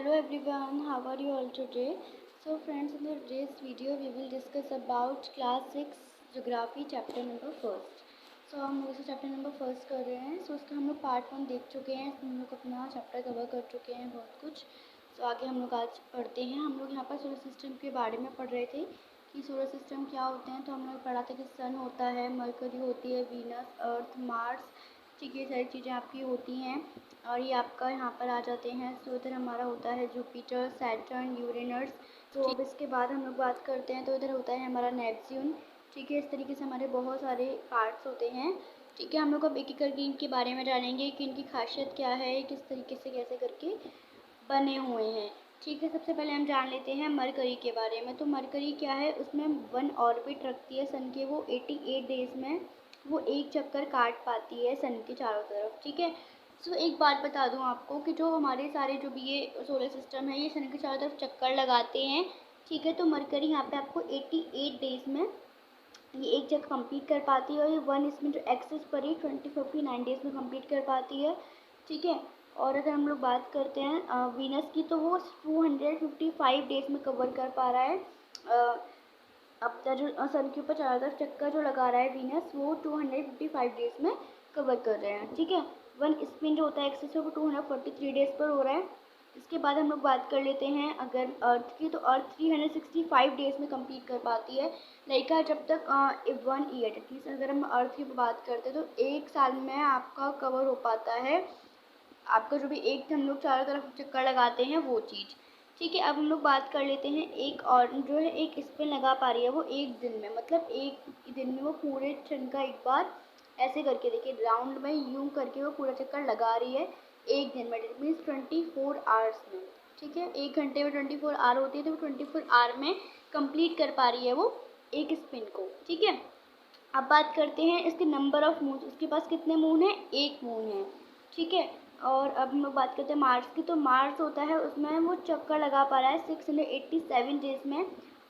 Hello everyone, how are you all today? So friends, in today's video we will discuss about class 6 geography chapter number first. So हम लोग इसे chapter number first कर रहे हैं. सो उसका हम लोग पार्ट 1 देख चुके हैं. हम लोग अपना चैप्टर कवर कर चुके हैं बहुत कुछ. सो आगे हम लोग आज पढ़ते हैं. हम लोग यहाँ पर सोलर सिस्टम के बारे में पढ़ रहे थे कि सोलर सिस्टम क्या होते हैं. तो हम लोग पढ़ा था कि सन होता है, मरकरी होती है, वीनस, अर्थ, मार्स, ठीक है, ये सारी चीज़ें आपकी होती हैं. और ये आपका यहाँ पर आ जाते हैं. सो इधर हमारा होता है जुपिटर, सैटर्न, यूरेनस. तो अब इसके बाद हम लोग बात करते हैं तो इधर होता है हमारा नेपच्यून. ठीक है, इस तरीके से हमारे बहुत सारे पार्ट्स होते हैं. ठीक है, हम लोग अब एक एक करके इनके बारे में जानेंगे कि इनकी खासियत क्या है, किस तरीके से कैसे करके बने हुए हैं. ठीक है, सबसे पहले हम जान लेते हैं मरकरी के बारे में. तो मरकरी क्या है, उसमें 1 ऑर्बिट रखती है सन के. वो 88 डेज़ में वो एक चक्कर काट पाती है सन के चारों तरफ. ठीक है. सो एक बात बता दूं आपको कि जो हमारे सारे जो भी ये सोलर सिस्टम है ये सन के चारों तरफ चक्कर लगाते हैं. ठीक है, तो मरकरी यहाँ पे आपको 88 डेज़ में ये एक जगह कंप्लीट कर पाती है. और ये वन इसमें जो एक्सेस पर ही 29 डेज़ में कंप्लीट कर पाती है. ठीक है. और अगर हम लोग बात करते हैं वीनस की, तो वो 255 डेज़ में कवर कर पा रहा है. अब तक जो सन के ऊपर चारों तरफ चक्कर जो लगा रहा है वीनस, वो 255 डेज़ में कवर कर रहे हैं. ठीक है. वन स्पिन जो होता है एक्सेस वो 243 डेज़ पर हो रहा है. इसके बाद हम लोग बात कर लेते हैं अगर अर्थ की, तो अर्थ 365 डेज़ में कंप्लीट कर पाती है. लाइक जब तक 1 ईयर एटलीस्ट अगर हम अर्थ की बात करते हैं तो एक साल में आपका कवर हो पाता है आपका जो भी एक हम लोग चारों तरफ चक्कर लगाते हैं वो चीज़. ठीक है. अब हम लोग बात कर लेते हैं एक और जो है एक स्पिन लगा पा रही है वो एक दिन में, मतलब एक दिन में वो पूरे सन का एक बार ऐसे करके देखिए राउंड में यूं करके वो पूरा चक्कर लगा रही है एक दिन में. इट मीन्स 24 आवर्स में. ठीक है, एक घंटे में 24 आवर होती है, तो 24 आवर में कंप्लीट कर पा रही है वो एक स्पिन को. ठीक है. अब बात करते हैं इसके नंबर ऑफ मून. उसके पास कितने मून है, एक मून है. ठीक है. और अब हम लोग बात करते हैं मार्स की. तो मार्स होता है उसमें वो चक्कर लगा पा रहा है 687 डेज़ में.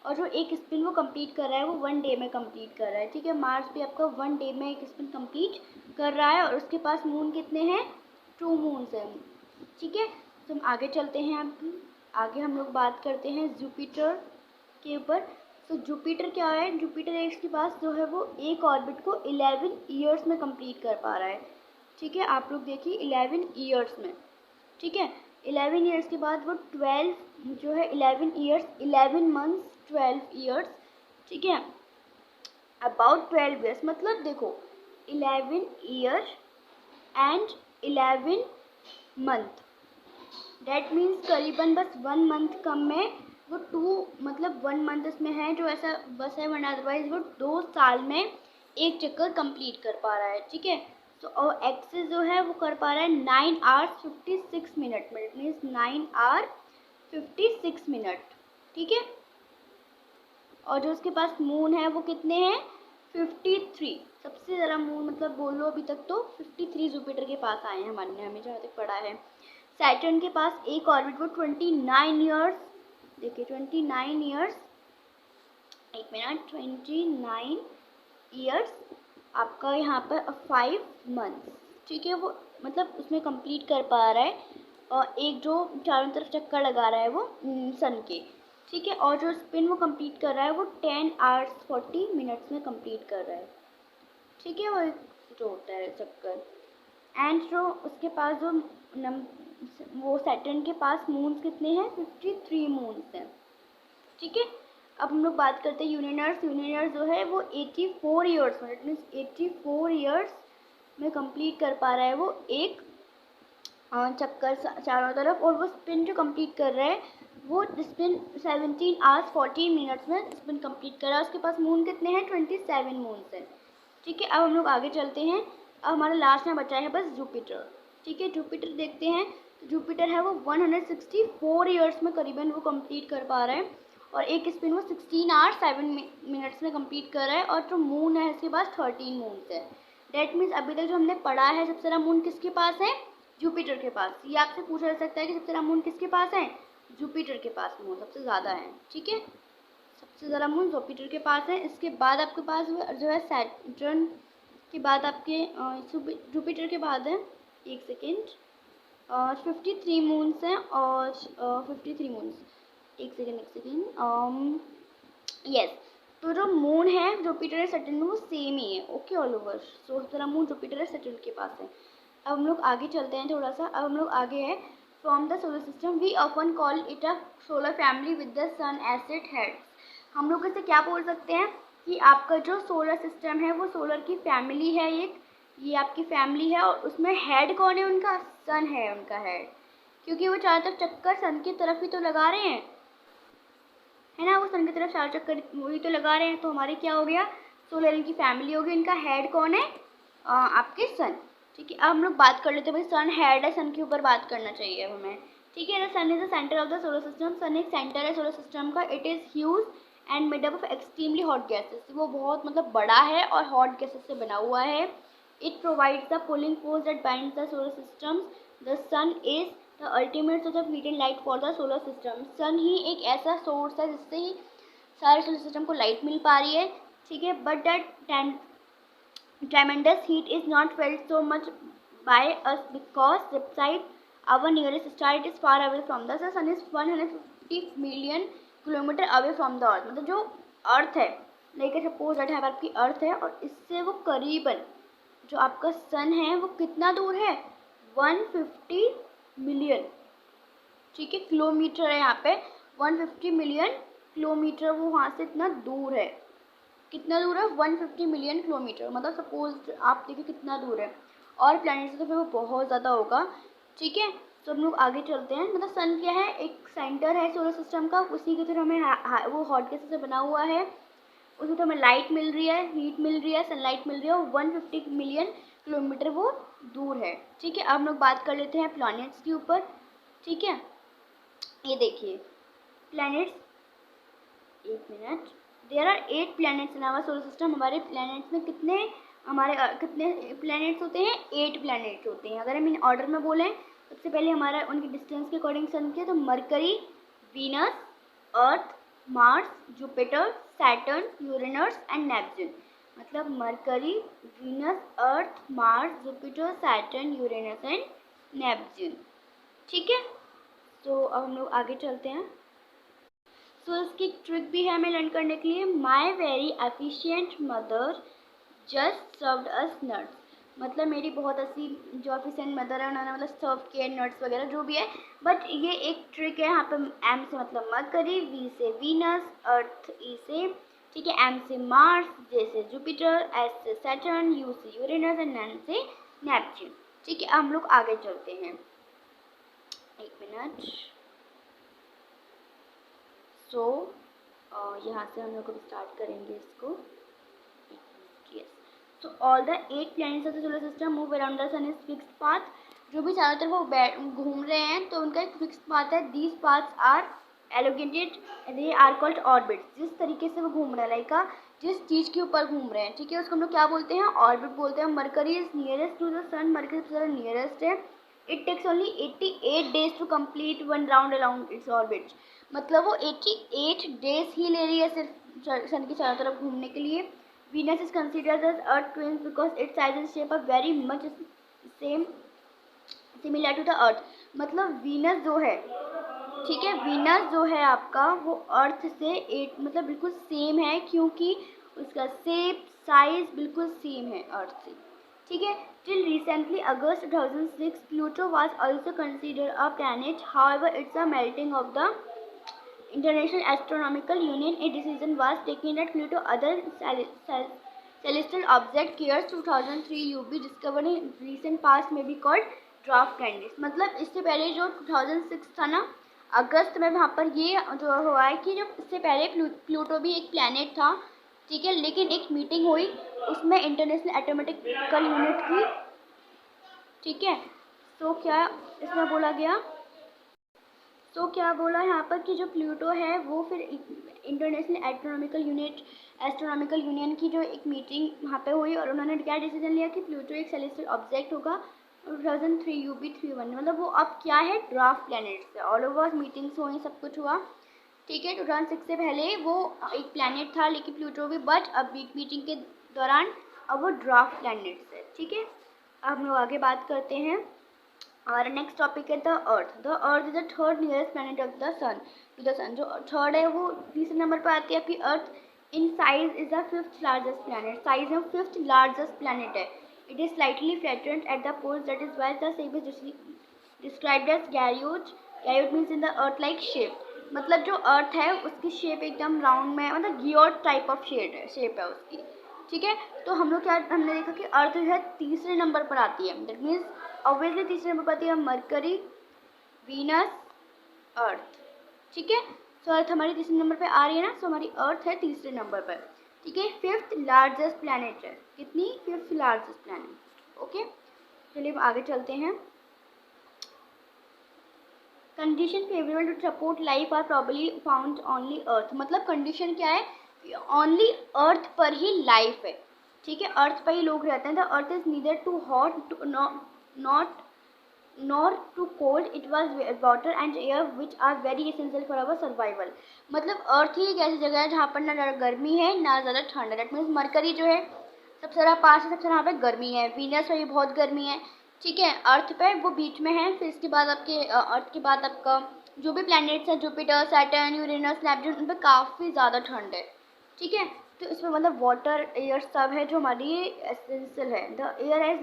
और जो एक स्पिन वो कंप्लीट कर रहा है वो 1 डे में कंप्लीट कर रहा है. ठीक है, मार्स भी आपका 1 डे में एक स्पिन कंप्लीट कर रहा है. और उसके पास मून कितने हैं, 2 मून्स हैं. ठीक है. तो हम आगे चलते हैं. आगे हम लोग बात करते हैं जुपिटर के ऊपर. तो जुपिटर क्या है, जुपिटर एक्स के पास जो है वो एक ऑर्बिट को 11 ईयर्स में कंप्लीट कर पा रहा है. ठीक है, आप लोग देखिए 11 ईयर्स में. ठीक है, 11 ईयर्स के बाद वो 12 जो है 11 ईयर्स 11 मंथ्स 12 ईयर्स. ठीक है, अबाउट 12 ईयर्स मतलब देखो 11 year and 11 month. That means करीबन बस 1 मंथ कम में वो 2 मतलब 1 मंथ इसमें है जो ऐसा बस है, वरना अदरवाइज वो 2 साल में एक चक्कर कंप्लीट कर पा रहा है. ठीक है. तो और एक्सेस जो है वो कर पा रहा है 9 आवर्स 56 मिनट में. It means 9 hour 56 minute. ठीक है. और जो उसके पास मून है वो कितने हैं, 53. सबसे ज़्यादा मून मतलब बोल लो अभी तक तो 53 जुपिटर के पास आए हैं हमें जहाँ तक पढ़ा है. सैटर्न के पास एक ऑर्बिट वो 29 ईयर्स. देखिए 29 ईयर्स, एक मिनट, 29 ईयर्स आपका यहाँ पर 5 मंथ्स. ठीक है, वो मतलब उसमें कंप्लीट कर पा रहा है. और एक जो चारों तरफ चक्कर लगा रहा है वो सन के. ठीक है. और जो स्पिन वो कंप्लीट कर रहा है वो 10 आवर्स 40 मिनट्स में कंप्लीट कर रहा है. ठीक है, वो जो होता है चक्कर. एंड जो उसके पास जो वो सैटर्न के पास मून्स कितने हैं, 53 मून्स हैं. ठीक है. अब हम लोग बात करते हैं यूरेनस. यूरेनस जो है वो 84 ईयर्स में, इट मीन्स 84 ईयर्स में कंप्लीट कर पा रहा है वो एक चक्कर चारों तरफ. और वो स्पिन जो कंप्लीट कर रहा है वो स्पिन 17 आवर्स 14 मिनट्स में स्पिन कंप्लीट कर रहा है. उसके पास मून कितने हैं, 27 मून्स हैं. ठीक है. अब हम लोग आगे चलते हैं. अब हमारा लास्ट में बचा है बस जुपिटर. ठीक है, जुपिटर देखते हैं. जुपिटर है वो 164 ईयर्स में करीबन वो कंप्लीट कर पा रहा है. और एक स्पिन वो 16 आवर्स 7 मिनट्स में कंप्लीट कर रहा है. और जो मून है इसके पास 13 मून्स है. डेट मीन्स अभी तक जो हमने पढ़ा है सबसे ज़्यादा मून किसके पास है, जुपिटर के पास. ये आपसे पूछा जा सकता है कि सबसे ज़्यादा मून किसके पास है, जुपिटर के पास मून सबसे ज़्यादा है. ठीक है, सबसे ज़्यादा मून जुपिटर के पास है. इसके बाद आपके पास जो है सैटर्न के बाद आपके जुपिटर के बाद है, एक सेकेंड, 53 मून्स हैं और 53 मून्स, एक सेकेंड यस। तो जो मून है जुपिटर और सैटर्न में वो सेम ही है, ओके ऑल ओवर। सो तेरा मून जुपिटर और सैटर्न के पास है। अब हम लोग आगे चलते हैं थोड़ा सा। अब हम लोग आगे है from the solar system we often call it a solar family with the sun as it heads. हम लोग इसे क्या बोल सकते हैं कि आपका जो सोलर सिस्टम है वो सोलर की फैमिली है, ये आपकी फैमिली है और उसमें हेड कौन है उनका, सन है उनका हेड, क्योंकि वो चारों तरफ चक्कर सन की तरफ ही तो लगा रहे हैं, है ना, वो सन की तरफ चार चक्कर वही तो लगा रहे हैं। तो हमारे क्या हो गया, सोलर इनकी फैमिली होगी, इनका हेड कौन है, आपके सन। ठीक है, अब हम लोग बात कर लेते हैं भाई सन हेड है, सन के ऊपर बात करना चाहिए अब हमें। ठीक है, sun is the centre of the solar system. Sun एक सेंटर है सोलर सिस्टम का। It is huge and made up of extremely hot gases. वो बहुत मतलब बड़ा है और हॉट गैसेस से बना हुआ है। It provides the pulling force that binds the solar systems. The sun is the ultimate source of heat and light for the solar system. Sun ही एक ऐसा सोर्स है जिससे ही सारे सोलर सिस्टम को लाइट मिल पा रही है। ठीक है, but that tremendous heat is not felt so much by us because beside our nearest star it is far away from the sun is 150 million kilometre away from the earth. मतलब जो अर्थ है, like suppose that है आपकी अर्थ है और इससे वो करीबन जो आपका सन है वो कितना दूर है, 150 मिलियन, ठीक है, किलोमीटर है यहाँ पे 150 मिलियन किलोमीटर, वो वहाँ से इतना दूर है। कितना दूर है, 150 मिलियन किलोमीटर। मतलब सपोज आप देखिए कितना दूर है, और प्लैनेट से तो फिर वो बहुत ज़्यादा होगा। ठीक है, तो हम लोग आगे चलते हैं। मतलब सन क्या है, एक सेंटर है सोलर सिस्टम का, उसी की तरह हमें वो हॉट गैसेस से बना हुआ है, उसमें तो हमें लाइट मिल रही है, हीट मिल रही है, सनलाइट मिल रही है, और 150 मिलियन किलोमीटर वो दूर है। ठीक है, अब हम लोग बात कर लेते हैं प्लैनेट्स के ऊपर। ठीक है, ये देखिए प्लैनेट्स, एक मिनट, there are 8 planets in our solar system. हमारे प्लैनेट्स में कितने, हमारे कितने प्लैनेट्स होते हैं, 8 प्लैनेट्स होते हैं। अगर हम इन ऑर्डर में बोलें, सबसे पहले हमारा उनकी डिस्टेंस के अकॉर्डिंग सन के, तो Mercury, Venus, Earth, Mars, Jupiter, Saturn, Uranus and Neptune. मतलब Mercury, Venus, Earth, Mars, Jupiter, Saturn, Uranus and Neptune. ठीक है, तो अब हम लोग आगे चलते हैं। तो इसकी एक ट्रिक भी है हमें लर्न करने के लिए। My very efficient mother just served us nuts. मतलब मेरी बहुत अच्छी जो एफिशिएंट मदर है उन्होंने मतलब सर्व किए नट्स वगैरह जो भी है। बट ये एक ट्रिक है, यहाँ पे एम से मतलब मरकरी, वी से वीनस, अर्थ ई से, ठीक है, एम से मार्स, जे से जुपिटर, एस से सैटर्न, यू से यूरेनस एंड एन से नेपच्यून। ठीक है, हम लोग आगे चलते हैं, एक मिनट। सो यहाँ से हम लोग अब स्टार्ट करेंगे इसको। Yes, so all the 8 planets of the solar system move around the sun is fixed path. जो भी चारों तरफ वो घूम रहे हैं तो उनका एक फिक्स्ड पाथ है। These paths are allocated, they are called orbits. जिस तरीके से वो घूम रहा है, लाइक जिस चीज़ के ऊपर घूम रहे हैं, ठीक है, उसको हम लोग क्या बोलते हैं, ऑर्बिट बोलते हैं। Mercury is nearest to the sun, Mercury सबसे ज़्यादा नियरेस्ट है। It takes only 88 days to complete one round around its orbit. मतलब वो 88 डेज ही ले रही है सिर्फ सन की चारों तरफ घूमने के लिए। Venus is considered as earth twins because its size and shape are very much same similar to the earth. मतलब वीनस जो है, ठीक है, वीनस जो है आपका वो अर्थ से मतलब बिल्कुल सेम है, क्योंकि उसका शेप साइज बिल्कुल सेम है अर्थ से। ठीक है, till recently August 2006 Pluto was also considered a planet, however it's a melting of the International Astronomical Union, a decision was taken that Pluto, other celestial object, years 2003 UV discovered in recent past may be called draft कैंडिस। मतलब इससे पहले जो 2006 था ना, अगस्त में वहाँ पर ये जो हुआ है कि जो इससे पहले प्लूटो भी एक प्लैनेट था, ठीक है, लेकिन एक मीटिंग हुई उसमें इंटरनेशनल एटोमेटिकल यूनिट की, ठीक है। तो क्या इसमें बोला गया, तो क्या बोला यहाँ पर कि जो प्लूटो है वो फिर इंटरनेशनल एस्ट्रोनॉमिकल यूनियन की जो एक मीटिंग वहाँ पे हुई और उन्होंने क्या डिसीजन लिया कि प्लूटो एक सेलेस्टियल ऑब्जेक्ट होगा 2003 UB31। मतलब वो अब क्या है, ड्राफ्ट प्लैनेट से। ऑल ओवर मीटिंग्स हुई, सब कुछ हुआ, ठीक है। 2006 से पहले वो एक प्लैनेट था लेकिन प्लूटो भी, बट अब एक मीटिंग के दौरान अब वो ड्राफ्ट प्लैनेट है, ठीक है। अब हम लोग आगे बात करते हैं। हमारा नेक्स्ट टॉपिक है the earth. The earth is the third nearest planet of the sun to the sun. जो थर्ड है वो तीसरे नंबर पर आती है आपकी earth. In size is the fifth largest planet. Size में फिफ्थ लार्जेस्ट प्लैनेट है। It is slightly flattened at the poles, that is why the shape is described as गैरियोट। गैरियोट means in the earth like shape. मतलब जो अर्थ है उसकी shape एकदम round में, मतलब गियोट टाइप ऑफ शेप है उसकी। ठीक है, तो हम लोग क्या हमने देखा कि अर्थ जो है तीसरे नंबर पर आती है। दैट मीन्स ऑब्वियसली तीसरे नंबर पर आती है मरकरी, वीनस, अर्थ। ठीक है, सो अर्थ हमारी तीसरे नंबर पे आ रही है ना, सो हमारी अर्थ है तीसरे नंबर पर। ठीक है, फिफ्थ लार्जेस्ट प्लैनेट है। कितनी? Fifth largest planet. ओके, चलिए अब आगे चलते हैं। Condition favourable to support life are probably found only earth. मतलब कंडीशन क्या है? ओनली अर्थ पर ही लाइफ है। ठीक है, अर्थ पर ही लोग रहते हैं। The earth is neither too hot not nor too cold, it was water and air which are very essential for our survival. मतलब अर्थ ही एक ऐसी जगह है जहाँ पर ना ज़्यादा गर्मी है ना ज़्यादा ठंड है। दैट मीन्स मरकरी जो है सबसे ज़्यादा पास है, सबसे यहाँ पे गर्मी है। वीनस पर भी बहुत गर्मी है। ठीक है, अर्थ पे वो बीच में है। फिर इसके बाद आपके अर्थ के बाद आपका जो भी प्लैनेट्स हैं, जुपिटर, सैटर्न, यूरेनस, नेपच्यून, उन पर काफ़ी ज़्यादा ठंड है। ठीक है, तो इसमें मतलब वाटर, एयर सब है जो हमारी एसेंशियल है। The air has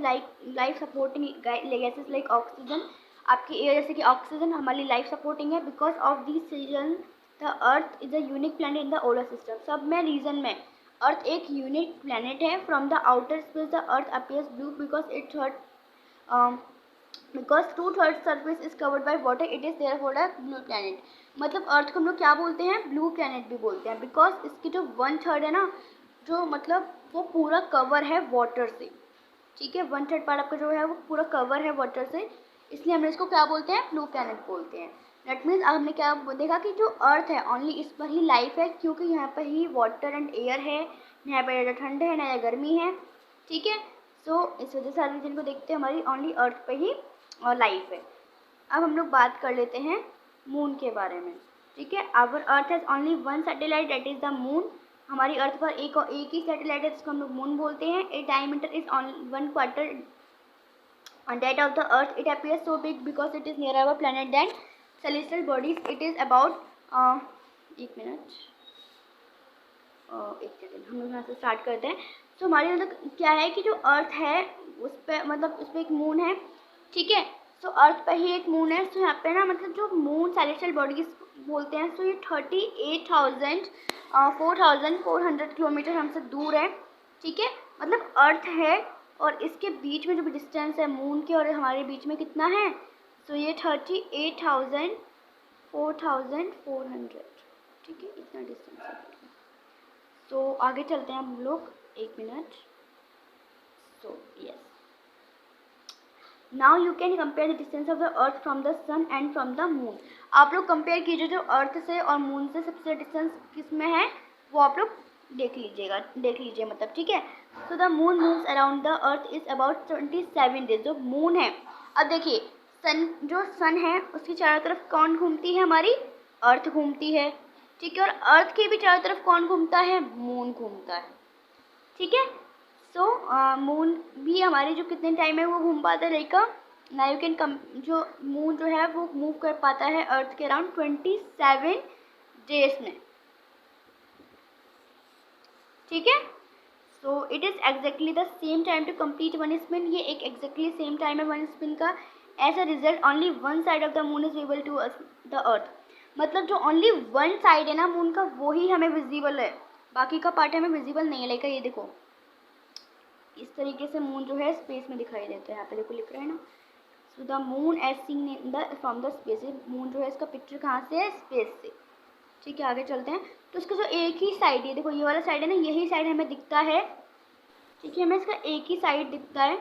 life supporting gases like oxygen. आपकी एयर जैसे कि ऑक्सीजन हमारी लाइफ सपोर्टिंग है। Because of this reason the earth is a unique planet in the solar system. सब में रीजन में अर्थ एक यूनिक प्लैनेट है। From the outer space the earth appears blue because it because 2/3 surface is covered by water, it is therefore a blue planet. मतलब earth को हम लोग क्या बोलते हैं? ब्लू प्लैनेट भी बोलते हैं। बिकॉज इसकी जो 1/3 है ना, जो मतलब वो पूरा कवर है वाटर से। ठीक है, 1/3 पार्ट आपका जो है वो पूरा कवर है वाटर से, इसलिए हम इसको क्या बोलते हैं? ब्लू प्लैनेट बोलते हैं। दैट मीन्स अब हमने क्या देखा कि जो अर्थ है ओनली इस पर ही लाइफ है, क्योंकि यहाँ पर ही वाटर एंड एयर है, यहाँ पर ज़्यादा ठंड है ना ज़्यादा गर्मी है। ठीक है, सो इस वजह से रीजन को देखते हैं हमारी ओनली अर्थ पे ही लाइफ है। अब हम लोग बात कर लेते हैं मून के बारे में। ठीक है, our earth has only one satellite, that is the moon. हमारी अर्थ पर एक ही सैटेलाइट है जिसको हम लोग मून बोलते हैं। ए diameter is on 1/4 on that of the earth. It appears so big because it is nearer our planet than celestial bodies. It is about एक मिनट, एक सेकेंड, हम लोग यहाँ से स्टार्ट करते हैं। तो हमारी मतलब क्या है कि जो अर्थ है उस पर मतलब उस पर एक मून है। ठीक है, सो अर्थ पर ही एक मून है। सो यहाँ पे ना मतलब जो मून सेलेस्टियल बॉडीज बोलते हैं, सो ये 4,400 किलोमीटर हमसे दूर है। ठीक है, मतलब अर्थ है और इसके बीच में जो भी डिस्टेंस है मून के और हमारे बीच में कितना है? सो ये 4,400। ठीक है, इतना डिस्टेंस है। तो आगे चलते हैं हम लोग, एक मिनट। So yes, now you can compare the distance of the earth from the sun and from the moon. आप लोग कंपेयर कीजिए जो अर्थ से और मून से सबसे डिस्टेंस किस में है वो आप लोग देख लीजिए मतलब। ठीक है, so the moon moves around the earth is about 27 days. जो मून है, अब देखिए जो सन है उसकी चारों तरफ कौन घूमती है? हमारी अर्थ घूमती है। ठीक है, और अर्थ के भी चारों तरफ कौन घूमता है? मून घूमता है। ठीक है, सो मून भी हमारी जो कितने टाइम में वो घूम पाता है? Like now you can come, जो मून जो है वो मूव कर पाता है अर्थ के अराउंड 27 डेज में। ठीक है, so it is exactly the same time to complete one spin. ये एक एग्जैक्टली सेम टाइम है वन स्पिन का। As a result only one side of the moon is visible to the earth. मतलब जो only one side है ना moon का, वो ही हमें विजिबल है, बाकी का पार्ट हमें विजिबल नहीं है। लाइक ये देखो इस तरीके से मून जो है स्पेस में दिखाई देता है। यहाँ पे देखो लिख रहा है ना, so the moon as seen in the from the space. Moon जो है इसका पिक्चर कहाँ से है? स्पेस से। ठीक है, आगे चलते हैं। तो इसका जो एक ही साइड है, देखो ये वाला साइड है ना, यही साइड हमें दिखता है। ठीक है, हमें इसका एक ही साइड दिखता है।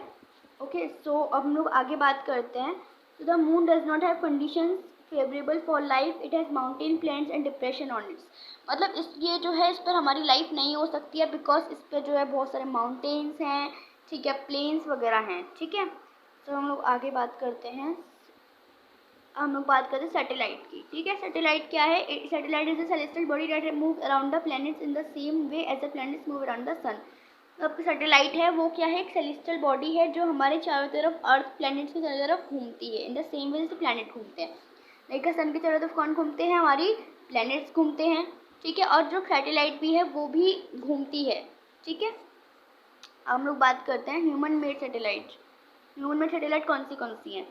ओके, सो अब हम लोग आगे बात करते हैं। तो the moon does not have conditions favourable for life, it has mountain, plains and depression on its. मतलब इस ये जो है इस पर हमारी लाइफ नहीं हो सकती है, बिकॉज इस पर जो है बहुत सारे माउंटेन्स हैं। ठीक है, प्लेन्स वगैरह हैं। ठीक है, तो हम लोग आगे बात करते हैं। हम लोग बात करते हैं सैटेलाइट की। ठीक है, सैटेलाइट क्या है? Satellite is a celestial body that move around the planets in the same way as the planets move around the sun. तो आपका सैटेलाइट है वो क्या है, एक सेलेस्टियल बॉडी है जो हमारे चारों तरफ अर्थ प्लैनेट्स के चारों तरफ घूमती है। इन द सेम वे जैसे प्लैनेट घूमते हैं, लाइक सन के चारों तरफ कौन घूमते हैं, हमारी प्लैनेट्स घूमते हैं, ठीक है। और जो सैटेलाइट भी है वो भी घूमती है, ठीक है। हम लोग बात करते हैं human made satellite. Human made satellite कौन सी हैं?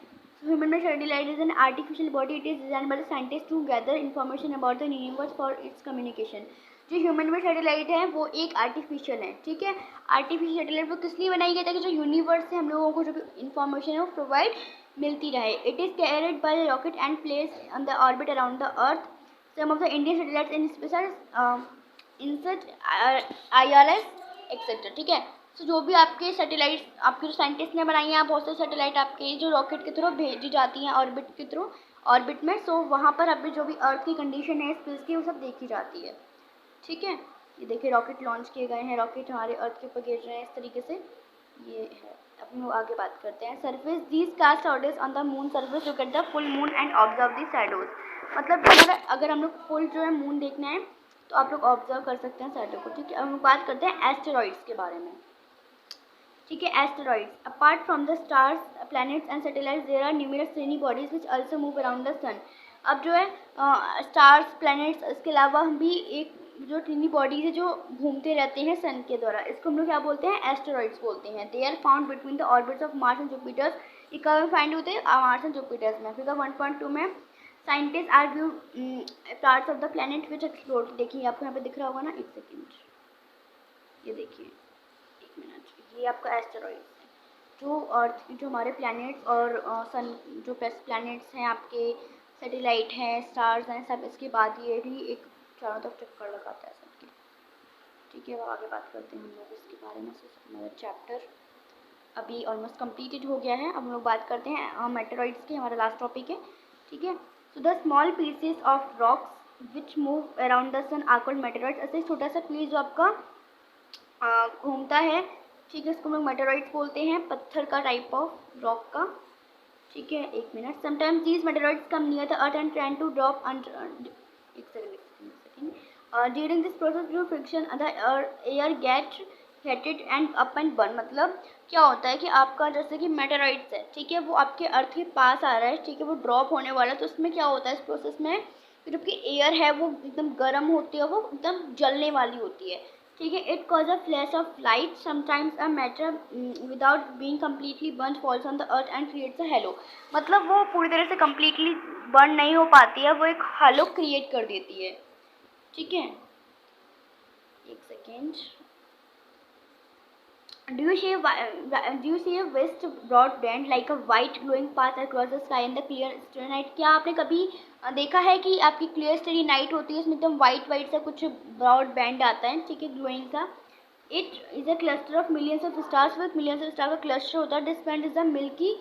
Human made satellite is an artificial body, it is design by the scientist to gather information about the universe for its communication. जो ह्यूमन मेड सैटेलाइट है वो एक artificial है, ठीक है। आर्टिफिशियल सैटेलाइट वो किस लिए बनाई गई, ताकि जो यूनिवर्स से हम लोगों को जो इन्फॉर्मेशन है वो प्रोवाइड मिलती रहे। It is carried by the rocket and place on the orbit around the earth. Some of the Indian satellites in special insert IRS etcetera, ठीक है। तो जो भी आपके सैटेलाइट आपके जो साइंटिस्ट ने बनाई हैं, बहुत सारे सैटेलाइट आपके जो रॉकेट के थ्रू भेजी जाती हैं ऑर्बिट के थ्रू, ऑर्बिट में। सो वहाँ पर अभी जो भी अर्थ की कंडीशन है स्पेस की वो सब देखी जाती है, ठीक है। ये देखिए रॉकेट लॉन्च किए गए हैं, रॉकेट हमारे अर्थ के ऊपर गिर रहे हैं इस तरीके से, ये है। अब हम लोग आगे बात करते हैं। Surface these cast orders on the moon surface to get the full moon and observe the shadows. मतलब अगर हम लोग फुल जो है मून देखना है तो आप लोग ऑब्जर्व कर सकते हैं शैडो को, ठीक है। हम लोग बात करते हैं एस्टेरॉइड्स के बारे में, ठीक है। Asteroids apart from the stars planets and satellites there are numerous tiny bodies which also move around the sun. अब जो है स्टार्स प्लैनेट्स, इसके अलावा हम भी एक जो टीनी बॉडीज है जो घूमते रहते हैं सन के द्वारा, इसको हम लोग क्या बोलते हैं, एस्टेरॉइड्स बोलते हैं। They are found between the orbits of Mars and Jupiters. ये कब फाइंड होते हैं, मार्स एंड जुपिटर्स में। फिगर 1.2 में scientist are view parts of the planet which explore. देखिए आपको यहाँ पे दिख रहा होगा ना, एक सेकेंड, ये देखिए, एक मिनट, ये आपका एस्टेरॉइड है जो अर्थ जो हमारे प्लैनेट्स और सन जो प्लैनेट्स हैं आपके, सैटेलाइट हैं, स्टार्स हैं, सब इसके बाद ये भी एक चारों तरफ चक्कर लगाता है सबके, ठीक है। अब आगे बात करते हैं हम लोग इसके बारे में। हमारा चैप्टर अभी ऑलमोस्ट कंप्लीटेड हो गया है। अब हम लोग बात करते हैं मेटेरॉइड्स की, हमारा लास्ट टॉपिक है, ठीक है। So the small pieces of rocks which move around the sun are called meteoroids. ऐसे छोटा सा पीस जो आपका घूमता है, ठीक है, इसको हम लोग मेटेरॉइड्स बोलते हैं, पत्थर का टाइप ऑफ रॉक का, ठीक है। एक minute, sometimes these meteoroids come near the earth and trying to drop एक second during this process due friction the air get heated and up and burn. मतलब क्या होता है कि आपका जैसे कि मेटेरॉइड्स है, ठीक है, वो आपके अर्थ के पास आ रहा है, ठीक है, वो ड्रॉप होने वाला है। तो उसमें क्या होता है इस प्रोसेस में, जो आपकी एयर है वो एकदम गर्म होती है, वो एकदम जलने वाली होती है, ठीक है। It cause a flash of light sometimes a matter without being completely burn falls on the earth and creates a hello. मतलब वो पूरी तरह से कम्प्लीटली बर्न नहीं हो पाती है, वो एक हेलो क्रिएट कर देती है, ठीक है। एक second, do you see a vast broad band like a white glowing path across the sky in the clear starry night? क्या आपने कभी देखा है कि आपकी क्लियर स्टरी नाइट होती है, उसमें एकदम वाइट वाइट सा कुछ ब्रॉड बैंड आता है, ठीक है, ग्लोइंग सा। It is a cluster of millions of stars, with millions of star का क्लस्टर होता है। This band is the Milky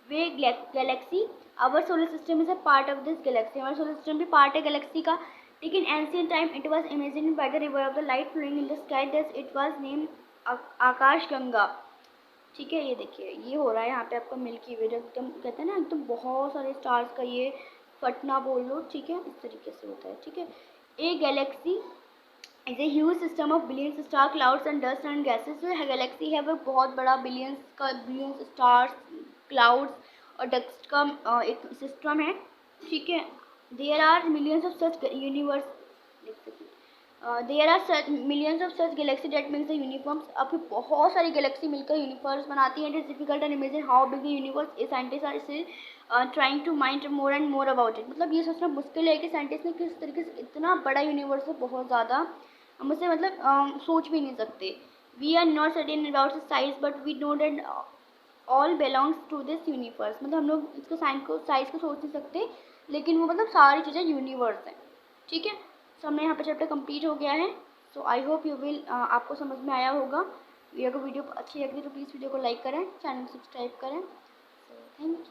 Way galaxy. Our solar system is a part of this galaxy. हमारा solar system भी part है galaxy का, लेकिन ancient time it was imagine by the river of the light flowing in the sky, thus it was name Akash Ganga, ठीक है। ये देखिए ये हो रहा है यहाँ पे आपका मिल्की वे, जब एकदम कहते हैं ना एकदम बहुत सारे स्टार्स का ये फटना बोल लो, ठीक है, इस तरीके से होता है, ठीक है। A galaxy is a huge system of billions star clouds and dust and gases. जो गैलेक्सी है वो बहुत बड़ा बिलियंस स्टार्स, क्लाउड्स और डस्ट का एक सिस्टम है, ठीक है। There are millions of such universe there are millions of such galaxy that makes the universe. अब बहुत सारी गैलेक्सी मिलकर यूनिवर्स बनाती है। It is difficult and imagine how big the universe is. Scientist are still trying to mind more and more about it. मतलब ये सोचना मुश्किल है कि साइंटिस्ट ने किस तरीके से इतना बड़ा यूनिवर्स है, बहुत ज़्यादा हम उसे मतलब सोच भी नहीं सकते। We are not certain about the size but we know that all belongs to this universe. मतलब हम लोग इसको साइज को सोच नहीं सकते, लेकिन वो मतलब सारी चीज़ें यूनिवर्स हैं, ठीक है। तो हमने यहाँ पे चैप्टर कंप्लीट हो गया है। सो आई होप यू विल आपको समझ में आया होगा। वीडियो अच्छी लगी तो प्लीज़ वीडियो को लाइक करें, चैनल को सब्सक्राइब करें। So thank you.